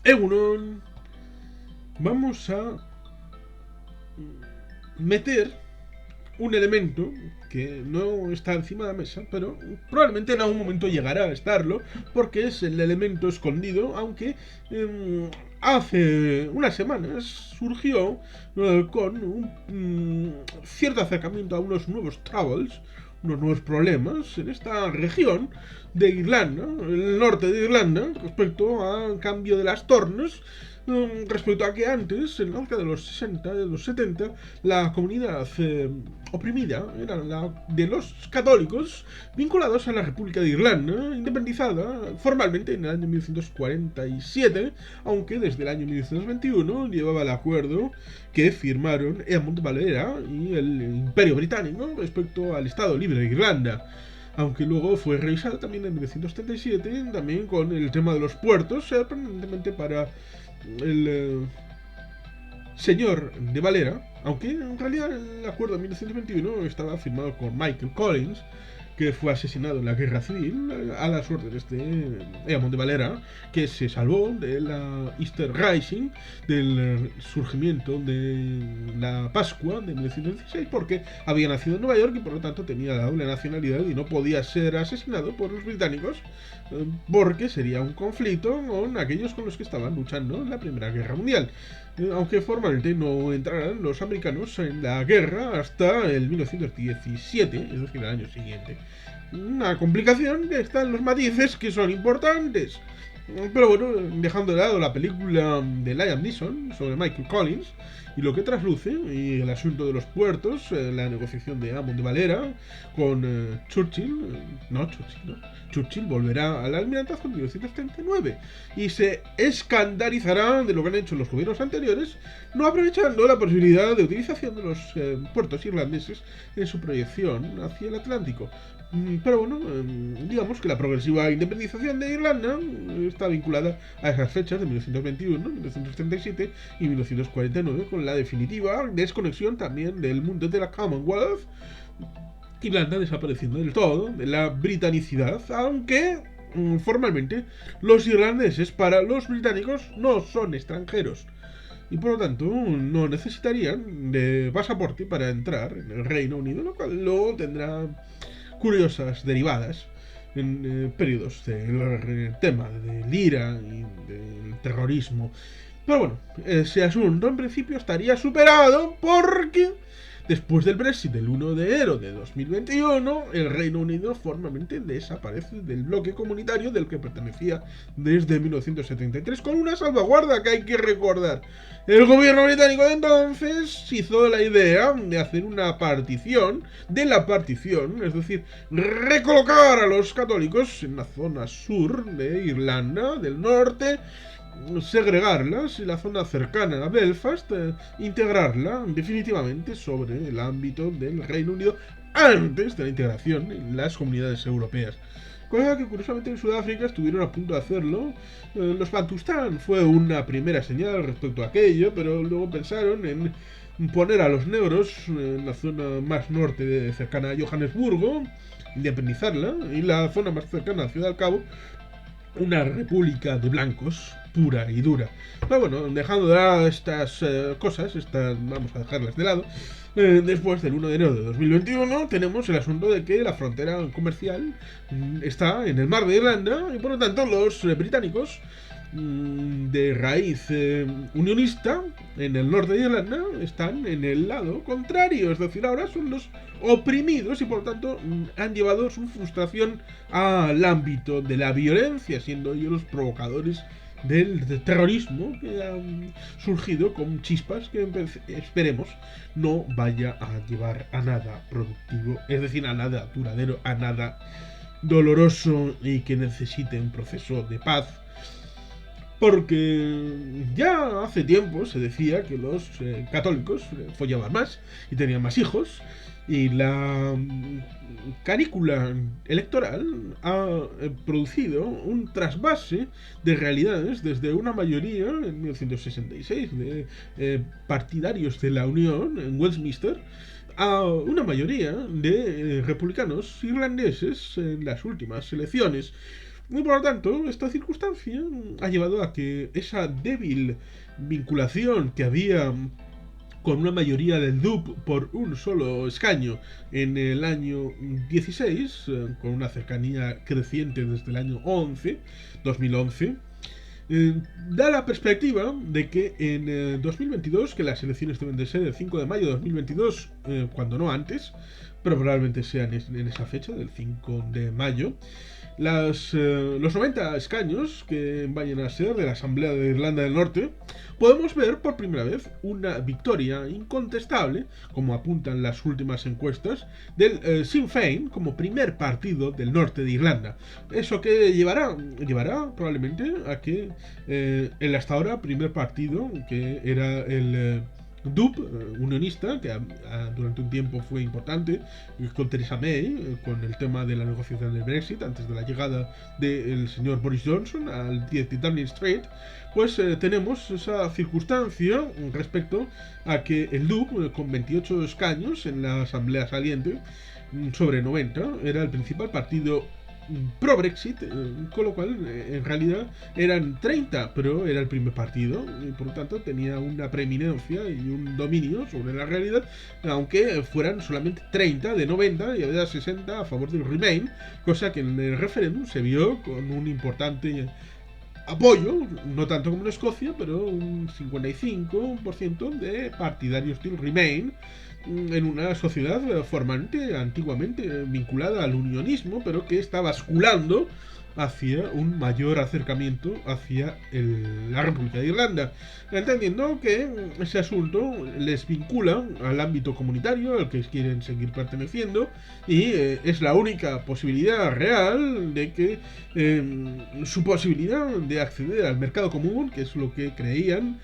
Egunon, vamos a meter un elemento que no está encima de la mesa, pero probablemente en algún momento llegará a estarlo, porque es el elemento escondido, aunque hace unas semanas surgió con un cierto acercamiento a unos nuevos troubles, unos nuevos problemas en esta región de Irlanda, el norte de Irlanda, respecto al cambio de las tornas, respecto a que antes, en la década de los 60, de los 70, la comunidad oprimida era la de los católicos vinculados a la República de Irlanda, independizada formalmente en el año 1947, aunque desde el año 1921 llevaba el acuerdo que firmaron Eamon de Valera y el Imperio Británico respecto al Estado Libre de Irlanda, aunque luego fue revisada también en 1977, también con el tema de los puertos, aparentemente para el señor de Valera, aunque en realidad el acuerdo de 1921 estaba firmado con Michael Collins, que fue asesinado en la guerra civil a las órdenes de Eamon de Valera, que se salvó de la Easter Rising, del surgimiento de la Pascua de 1916, porque había nacido en Nueva York y por lo tanto tenía la doble nacionalidad y no podía ser asesinado por los británicos, porque sería un conflicto con aquellos con los que estaban luchando en la Primera Guerra Mundial. Aunque formalmente no entrarán los americanos en la guerra hasta el 1917, es decir, el año siguiente. Una complicación que está en los matices que son importantes. Pero bueno, dejando de lado la película de Liam Neeson sobre Michael Collins y lo que trasluce, y el asunto de los puertos, la negociación de Eamon de Valera con Churchill, Churchill volverá al almirantazgo en 1939 y se escandalizará de lo que han hecho los gobiernos anteriores, no aprovechando la posibilidad de utilización de los puertos irlandeses en su proyección hacia el Atlántico. Pero bueno, digamos que la progresiva independización de Irlanda está vinculada a esas fechas de 1921, 1937 y 1949, con la definitiva desconexión también del mundo de la Commonwealth, Irlanda desapareciendo del todo de la britanicidad, aunque formalmente los irlandeses para los británicos no son extranjeros y por lo tanto no necesitarían de pasaporte para entrar en el Reino Unido, lo cual luego tendrá curiosas derivadas en periodos del tema del IRA y del terrorismo. Pero bueno, ese asunto en principio estaría superado porque después del Brexit del 1 de enero de 2021, el Reino Unido formalmente desaparece del bloque comunitario del que pertenecía desde 1973, con una salvaguarda que hay que recordar. El gobierno británico de entonces hizo la idea de hacer una partición de la partición, es decir, recolocar a los católicos en la zona sur de Irlanda del Norte, segregarlas y la zona cercana a Belfast, integrarla definitivamente sobre el ámbito del Reino Unido antes de la integración en las comunidades europeas. Cosa que curiosamente en Sudáfrica estuvieron a punto de hacerlo. Los Bantustán fue una primera señal respecto a aquello, pero luego pensaron en poner a los negros en la zona más norte cercana a Johannesburgo, independizarla, y la zona más cercana a Ciudad del Cabo, una república de blancos pura y dura. Pero bueno, dejando de lado estas cosas, vamos a dejarlas de lado. Después del 1 de enero de 2021 tenemos el asunto de que la frontera comercial está en el mar de Irlanda y por lo tanto los británicos de raíz unionista en el norte de Irlanda están en el lado contrario, es decir, ahora son los oprimidos y por lo tanto han llevado su frustración al ámbito de la violencia, siendo ellos los provocadores del terrorismo que han surgido con chispas que esperemos no vaya a llevar a nada productivo, es decir, a nada duradero, a nada doloroso y que necesite un proceso de paz. Porque ya hace tiempo se decía que los católicos follaban más y tenían más hijos, y la canícula electoral ha producido un trasvase de realidades desde una mayoría en 1966 de partidarios de la Unión en Westminster a una mayoría de republicanos irlandeses en las últimas elecciones. Y por lo tanto, esta circunstancia ha llevado a que esa débil vinculación que había con una mayoría del DUP por un solo escaño en el año 16, con una cercanía creciente desde el año 2011, da la perspectiva de que en 2022, que las elecciones deben de ser el 5 de mayo de 2022, cuando no antes, pero probablemente sean en esa fecha, del 5 de mayo, los 90 escaños que vayan a ser de la Asamblea de Irlanda del Norte, podemos ver por primera vez una victoria incontestable, como apuntan las últimas encuestas, del Sinn Féin como primer partido del norte de Irlanda. Eso que llevará probablemente a que el hasta ahora primer partido, que era el DUP, unionista, que durante un tiempo fue importante, con Theresa May, con el tema de la negociación del Brexit, antes de la llegada del señor Boris Johnson al 10 de Downing Street, pues tenemos esa circunstancia respecto a que el DUP, con 28 escaños en la asamblea saliente, sobre 90, era el principal partido pro-Brexit, con lo cual en realidad eran 30, pero era el primer partido y por lo tanto tenía una preeminencia y un dominio sobre la realidad, aunque fueran solamente 30 de 90 y había 60 a favor del Remain, cosa que en el referéndum se vio con un importante apoyo, no tanto como en Escocia, pero un 55% de partidarios del Remain en una sociedad formalmente, antiguamente vinculada al unionismo, pero que está basculando hacia un mayor acercamiento hacia la República de Irlanda, entendiendo que ese asunto les vincula al ámbito comunitario al que quieren seguir perteneciendo y es la única posibilidad real de que su posibilidad de acceder al mercado común, que es lo que creían,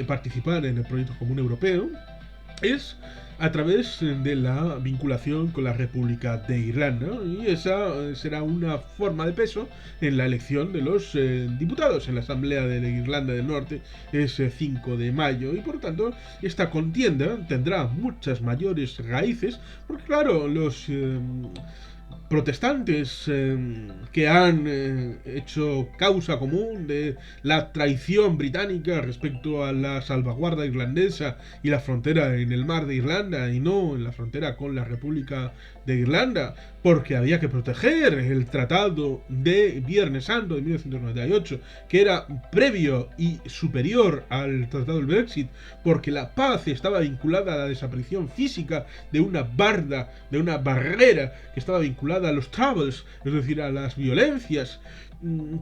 participar en el proyecto común europeo, es a través de la vinculación con la República de Irlanda, y esa será una forma de peso en la elección de los diputados en la Asamblea de Irlanda del Norte ese 5 de mayo, y por tanto esta contienda tendrá muchas mayores raíces, porque claro, los protestantes que han hecho causa común de la traición británica respecto a la salvaguarda irlandesa y la frontera en el mar de Irlanda y no en la frontera con la República de Irlanda, porque había que proteger el Tratado de Viernes Santo de 1998, que era previo y superior al Tratado del Brexit, porque la paz estaba vinculada a la desaparición física de una barda, de una barrera que estaba vinculada a los troubles, es decir, a las violencias,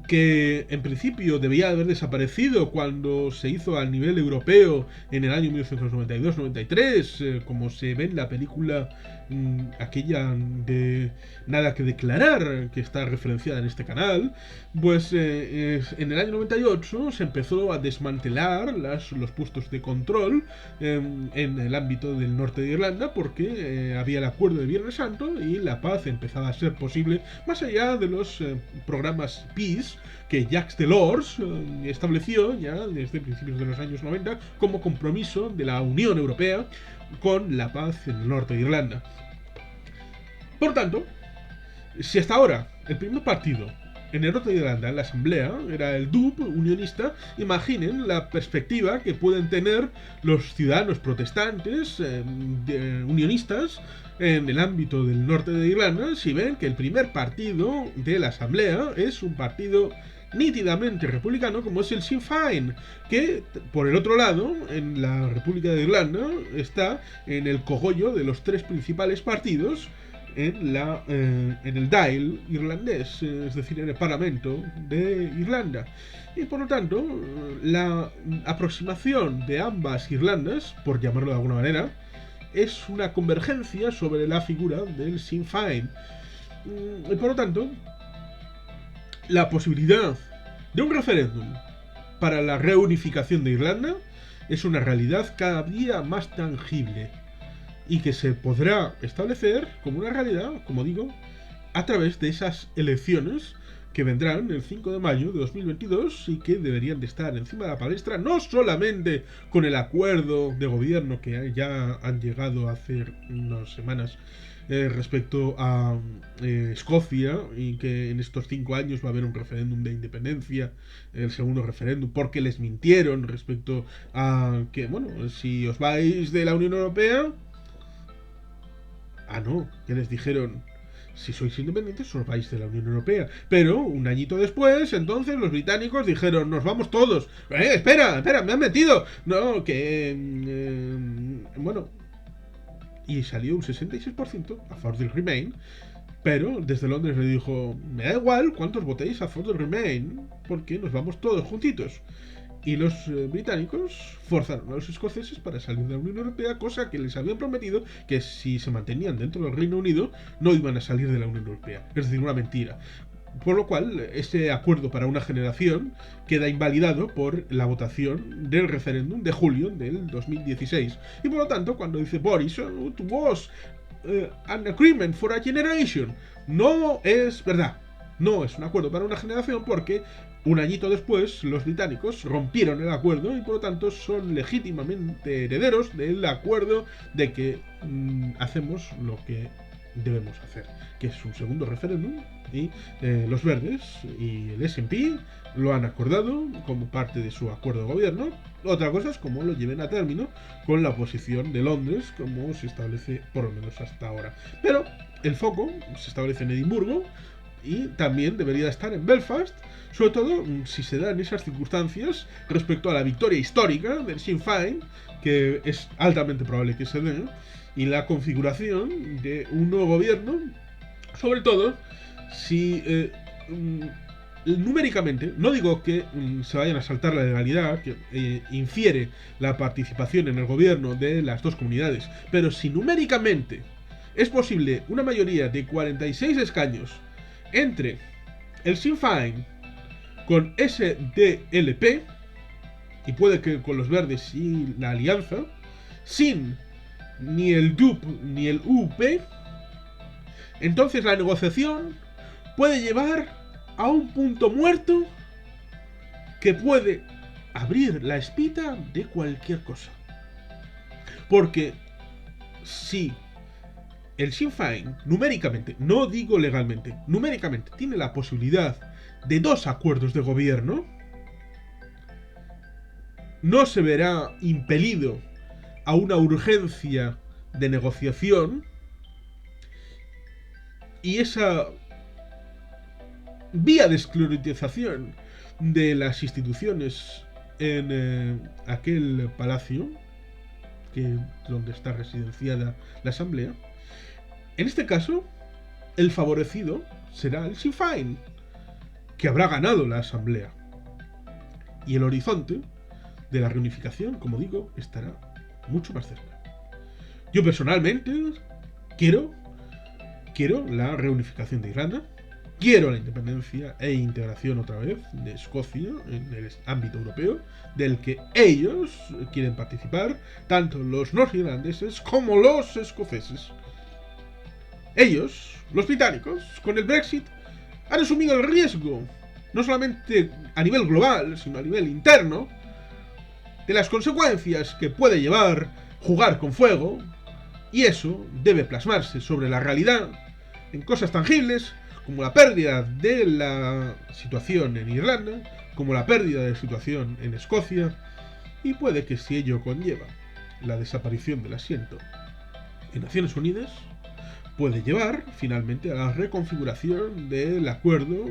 que en principio debía haber desaparecido cuando se hizo a nivel europeo en el año 1992-93, como se ve en la película aquella de Nada que declarar, que está referenciada en este canal. Pues en el año 98 se empezó a desmantelar los puestos de control en el ámbito del norte de Irlanda, porque había el acuerdo de Viernes Santo y la paz empezaba a ser posible más allá de los programas Peace que Jacques Delors estableció ya desde principios de los años 90 como compromiso de la Unión Europea con la paz en el norte de Irlanda. Por tanto, si hasta ahora el primer partido en el norte de Irlanda, en la asamblea, era el DUP unionista, imaginen la perspectiva que pueden tener los ciudadanos protestantes unionistas en el ámbito del norte de Irlanda si ven que el primer partido de la asamblea es un partido nítidamente republicano como es el Sinn Féin, que por el otro lado en la República de Irlanda está en el cogollo de los tres principales partidos en el Dáil irlandés, es decir, en el Parlamento de Irlanda. Y por lo tanto, la aproximación de ambas Irlandas, por llamarlo de alguna manera, es una convergencia sobre la figura del Sinn Féin. Y por lo tanto, la posibilidad de un referéndum para la reunificación de Irlanda es una realidad cada día más tangible y que se podrá establecer como una realidad, como digo, a través de esas elecciones que vendrán el 5 de mayo de 2022 y que deberían de estar encima de la palestra, no solamente con el acuerdo de gobierno que ya han llegado hace unas semanas respecto a Escocia, y que en estos 5 años va a haber un referéndum de independencia, el segundo referéndum, porque les mintieron respecto a que, bueno, si os vais de la Unión Europea, no, que les dijeron, si sois independientes os vais de la Unión Europea. Pero un añito después, entonces los británicos dijeron, nos vamos todos. Espera, me han metido. No, que bueno, y salió un 66% a favor del Remain. Pero desde Londres le dijo, me da igual cuántos votéis a favor del Remain, porque nos vamos todos juntitos. Y los británicos forzaron a los escoceses para salir de la Unión Europea, cosa que les habían prometido que si se mantenían dentro del Reino Unido no iban a salir de la Unión Europea. Es decir, una mentira. Por lo cual, ese acuerdo para una generación queda invalidado por la votación del referéndum de julio del 2016. Y por lo tanto, cuando dice Boris, it was an agreement for a generation, no es verdad. No es un acuerdo para una generación porque un añito después los británicos rompieron el acuerdo y por lo tanto son legítimamente herederos del acuerdo de que hacemos lo que debemos hacer, que es un segundo referéndum, y los verdes y el S&P lo han acordado como parte de su acuerdo de gobierno. Otra cosa es cómo lo lleven a término con la posición de Londres, como se establece por lo menos hasta ahora. Pero el foco se establece en Edimburgo y también debería estar en Belfast, sobre todo si se dan esas circunstancias respecto a la victoria histórica del Sinn Féin, que es altamente probable que se dé, y la configuración de un nuevo gobierno, sobre todo si numéricamente, no digo que se vayan a saltar la legalidad que infiere la participación en el gobierno de las dos comunidades, pero si numéricamente es posible una mayoría de 46 escaños entre el Sinn Féin con SDLP, y puede que con los verdes y la alianza, sin ni el DUP ni el UP, entonces la negociación puede llevar a un punto muerto que puede abrir la espita de cualquier cosa. Porque si el Sinn Féin numéricamente, no digo legalmente, numéricamente tiene la posibilidad de 2 acuerdos de gobierno, no se verá impelido a una urgencia de negociación, y esa vía de esclerotización de las instituciones en aquel palacio donde está residenciada la asamblea, en este caso el favorecido será el Sinn Féin, que habrá ganado la asamblea, y el horizonte de la reunificación, como digo, estará mucho más cerca. Yo personalmente quiero la reunificación de Irlanda, quiero la independencia e integración otra vez de Escocia en el ámbito europeo, del que ellos quieren participar, tanto los norirlandeses como los escoceses. Ellos, los británicos, con el Brexit, han asumido el riesgo, no solamente a nivel global, sino a nivel interno, de las consecuencias que puede llevar jugar con fuego, y eso debe plasmarse sobre la realidad en cosas tangibles, como la pérdida de la situación en Irlanda, como la pérdida de la situación en Escocia, y puede que si ello conlleva la desaparición del asiento en Naciones Unidas, puede llevar finalmente a la reconfiguración del acuerdo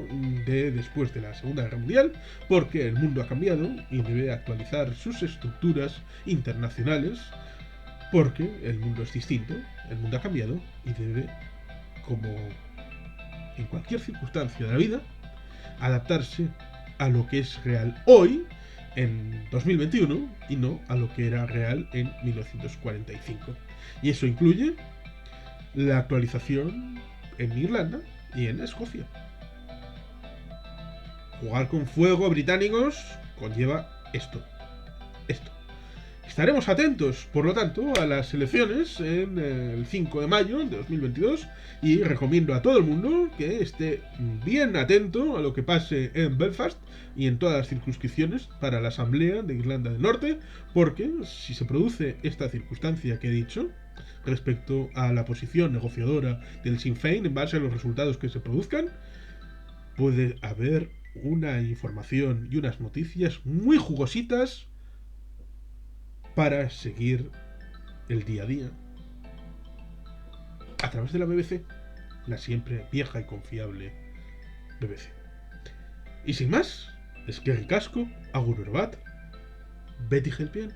de después de la Segunda Guerra Mundial, porque el mundo ha cambiado y debe actualizar sus estructuras internacionales, porque el mundo es distinto, el mundo ha cambiado y debe, como en cualquier circunstancia de la vida, adaptarse a lo que es real hoy, en 2021, y no a lo que era real en 1945. Y eso incluye la actualización en Irlanda y en Escocia. Jugar con fuego a británicos conlleva esto. Estaremos atentos, por lo tanto, a las elecciones en el 5 de mayo de 2022 y recomiendo a todo el mundo que esté bien atento a lo que pase en Belfast y en todas las circunscripciones para la Asamblea de Irlanda del Norte, porque si se produce esta circunstancia que he dicho respecto a la posición negociadora del Sinn Féin en base a los resultados que se produzcan, puede haber una información y unas noticias muy jugositas para seguir el día a día a través de la BBC, la siempre vieja y confiable BBC. Y sin más, es que ricasco, agur bat, Betty Helpien.